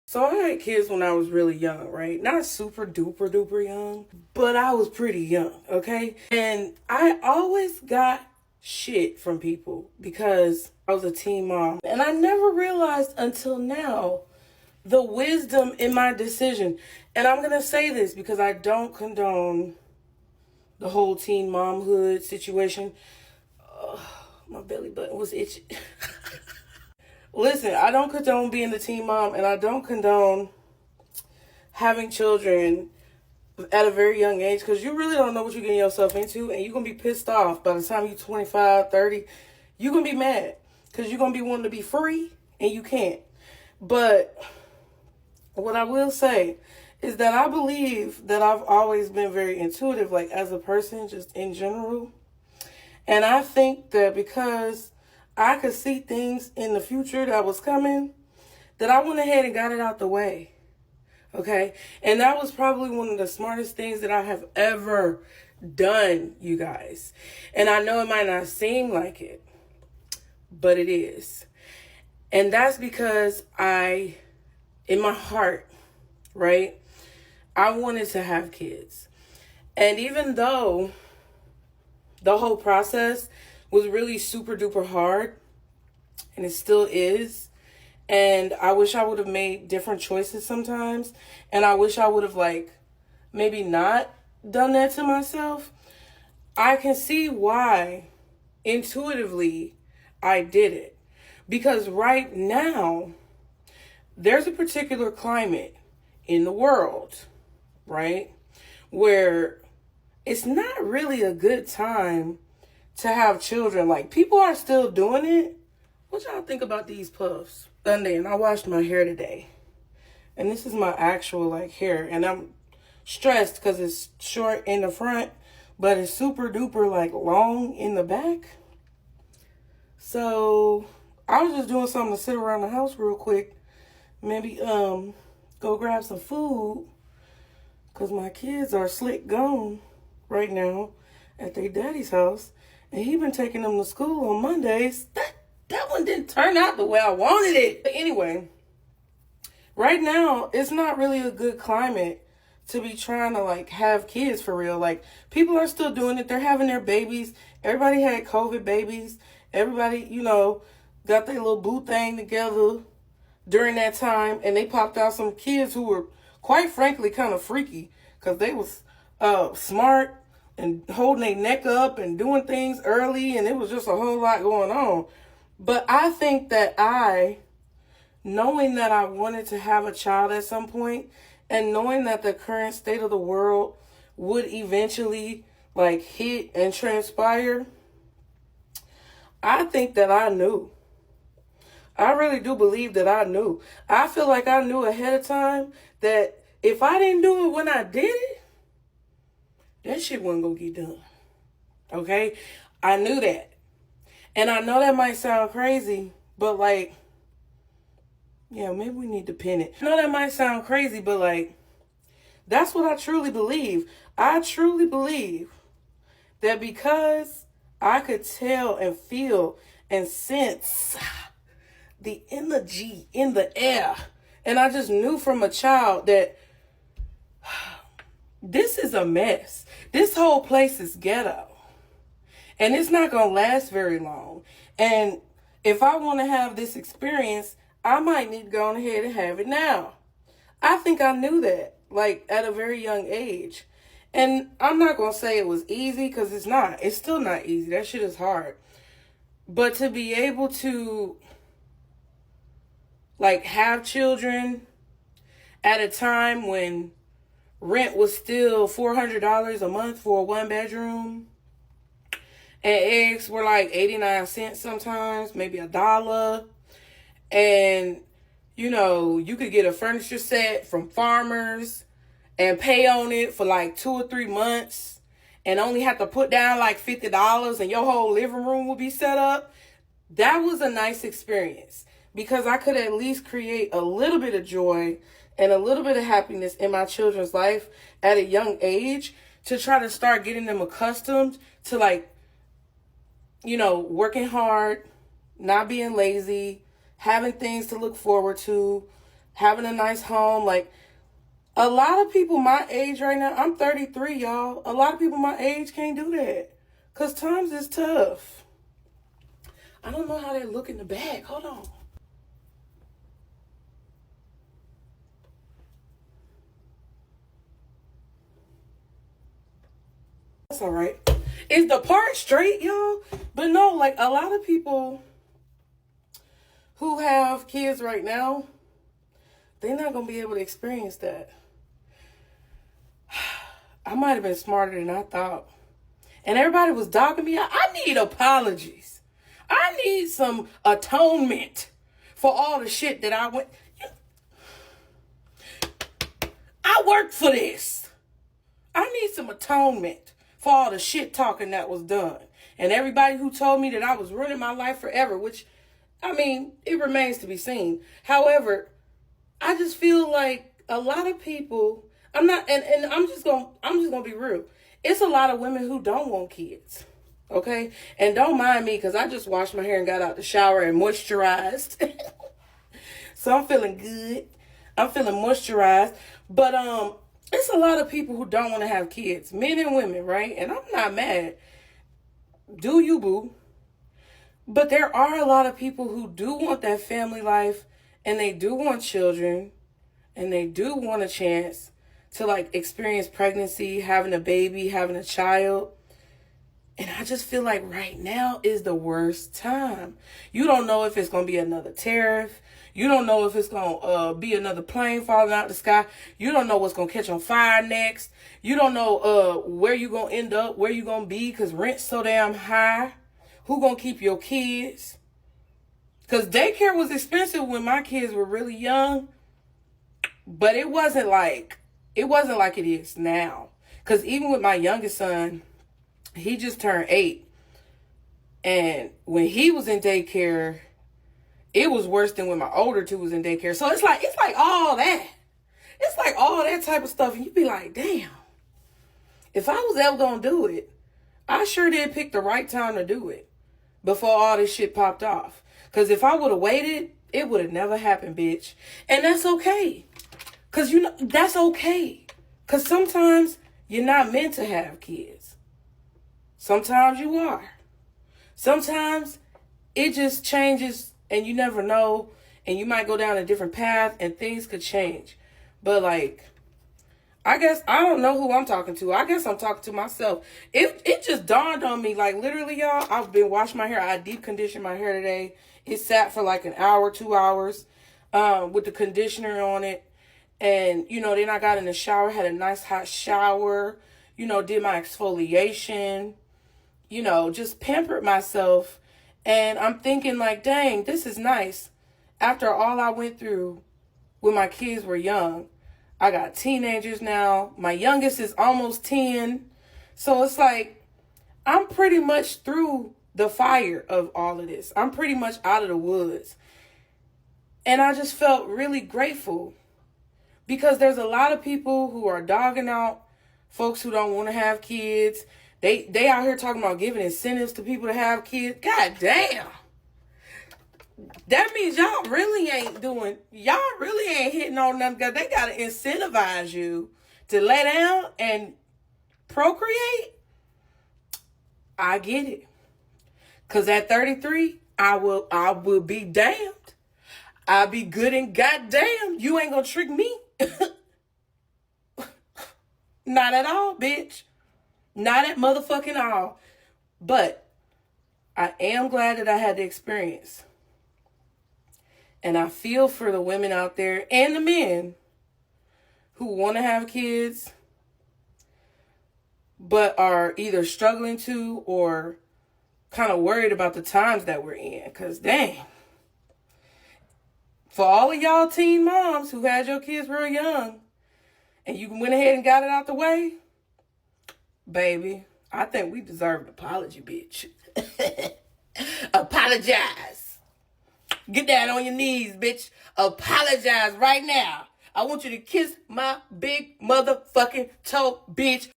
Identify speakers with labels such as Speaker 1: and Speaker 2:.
Speaker 1: So I had kids when I was really young, right? Not super duper duper young, but I was pretty young, okay? And I always got shit from people because I was a teen mom. And I never realized until now the wisdom in my decision. And I'm going to say this because I don't condone the whole teen momhood situation. My belly button was itching. Listen, I don't condone being the teen mom, and I don't condone having children at a very young age, because you really don't know what you're getting yourself into, and you're going to be pissed off by the time you're 25, 30. You're going to be mad because you're going to be wanting to be free, and you can't. But what I will say is that I believe that I've always been very intuitive, like as a person, just in general. And I think that because I could see things in the future that was coming, that I went ahead and got it out the way. Okay? And that was probably one of the smartest things that I have ever done, you guys. And I know it might not seem like it, but it is. And that's because in my heart, right, I wanted to have kids. And even though the whole process was really super duper hard, and it still is, and I wish I would have made different choices sometimes, and I wish I would have maybe not done that to myself, I can see why intuitively I did it. Because right now there's a particular climate in the world, right, where it's not really a good time to have children. Like, people are still doing it. What y'all think about these puffs? Sunday, and I washed my hair today. And this is my actual hair. And I'm stressed because it's short in the front, but it's super duper long in the back. So I was just doing something to sit around the house real quick. Maybe go grab some food, because my kids are slick gone right now at their daddy's house. And he been taking them to school on Mondays. That one didn't turn out the way I wanted it. But anyway, right now, it's not really a good climate to be trying to have kids for real. People are still doing it. They're having their babies. Everybody had COVID babies. Everybody, got their little boo thing together during that time. And they popped out some kids who were, quite frankly, kind of freaky, because they was smart and holding their neck up and doing things early, and it was just a whole lot going on. But I think that knowing that I wanted to have a child at some point, and knowing that the current state of the world would eventually hit and transpire, I think that I knew. I really do believe that I knew. I feel like I knew ahead of time that if I didn't do it when I did it, that shit wasn't gonna get done. Okay? I knew that. And I know that might sound crazy, but maybe we need to pin it. I know that might sound crazy, but that's what I truly believe. I truly believe that because I could tell and feel and sense the energy in the air, and I just knew from a child that this is a mess. This whole place is ghetto. And it's not going to last very long. And if I want to have this experience, I might need to go ahead and have it now. I think I knew that, at a very young age. And I'm not going to say it was easy, because it's not. It's still not easy. That shit is hard. But to be able to, have children at a time when rent was still $400 a month for a one bedroom, and eggs were 89 cents sometimes, maybe $1. And, you could get a furniture set from Farmers and pay on it for 2 or 3 months and only have to put down $50 and your whole living room will be set up. That was a nice experience, because I could at least create a little bit of joy and a little bit of happiness in my children's life at a young age, to try to start getting them accustomed to working hard, not being lazy, having things to look forward to, having a nice home. Like, a lot of people my age right now, I'm 33, y'all. A lot of people my age can't do that because times is tough. I don't know how they look in the back. Hold on. That's all right. Is the part straight, y'all? But no, like, a lot of people who have kids right now, they're not going to be able to experience that. I might have been smarter than I thought. And everybody was dogging me out. I need apologies. I need some atonement for all the shit that I went. I worked for this. I need some atonement for all the shit talking that was done. And everybody who told me that I was ruining my life forever, which, I mean, it remains to be seen. However, I just feel like a lot of people, I'm just gonna be real. It's a lot of women who don't want kids. Okay? And don't mind me, because I just washed my hair and got out the shower and moisturized. So I'm feeling good. I'm feeling moisturized. But it's a lot of people who don't want to have kids, men and women, right? And I'm not mad. Do you, boo? But there are a lot of people who do want that family life, and they do want children, and they do want a chance to, like, experience pregnancy, having a baby, having a child. And I just feel like right now is the worst time. You don't know if it's going to be another tariff. You don't know if it's going to be another plane falling out the sky. You don't know what's going to catch on fire next. You don't know where you're going to end up, where you're going to be, because rent's so damn high. Who going to keep your kids? Because daycare was expensive when my kids were really young. But it wasn't like it is now. Because even with my youngest son, he just turned 8. And when he was in daycare, it was worse than when my older 2 was in daycare. So it's like all that. It's like all that type of stuff. And you be like, damn, if I was ever going to do it, I sure did pick the right time to do it before all this shit popped off. Because if I would have waited, it would have never happened, bitch. And that's okay. Because, that's okay. Because sometimes you're not meant to have kids. Sometimes you are. Sometimes it just changes and you never know. And you might go down a different path and things could change. But, like, I guess I don't know who I'm talking to. I guess I'm talking to myself. It just dawned on me, like, literally, y'all, I've been washing my hair. I deep conditioned my hair today. It sat for like an hour, 2 hours with the conditioner on it. And, then I got in the shower, had a nice hot shower, did my exfoliation, just pampered myself. And I'm thinking, like, dang, this is nice. After all I went through when my kids were young, I got teenagers now. My youngest is almost 10. So it's like, I'm pretty much through the fire of all of this. I'm pretty much out of the woods. And I just felt really grateful. Because there's a lot of people who are dogging out folks who don't want to have kids. They out here talking about giving incentives to people to have kids. God damn. That means y'all really ain't hitting on nothing, because they got to incentivize you to lay down and procreate. I get it. Because at 33, I will be damned. I'll be good and goddamn. You ain't going to trick me. Not at all, bitch. Not at motherfucking all. But I am glad that I had the experience. And I feel for the women out there and the men who want to have kids but are either struggling to or kind of worried about the times that we're in. Because dang. For all of y'all teen moms who had your kids real young and you went ahead and got it out the way, baby, I think we deserve an apology, bitch. Apologize. Get down on your knees, bitch. Apologize right now. I want you to kiss my big motherfucking toe, bitch.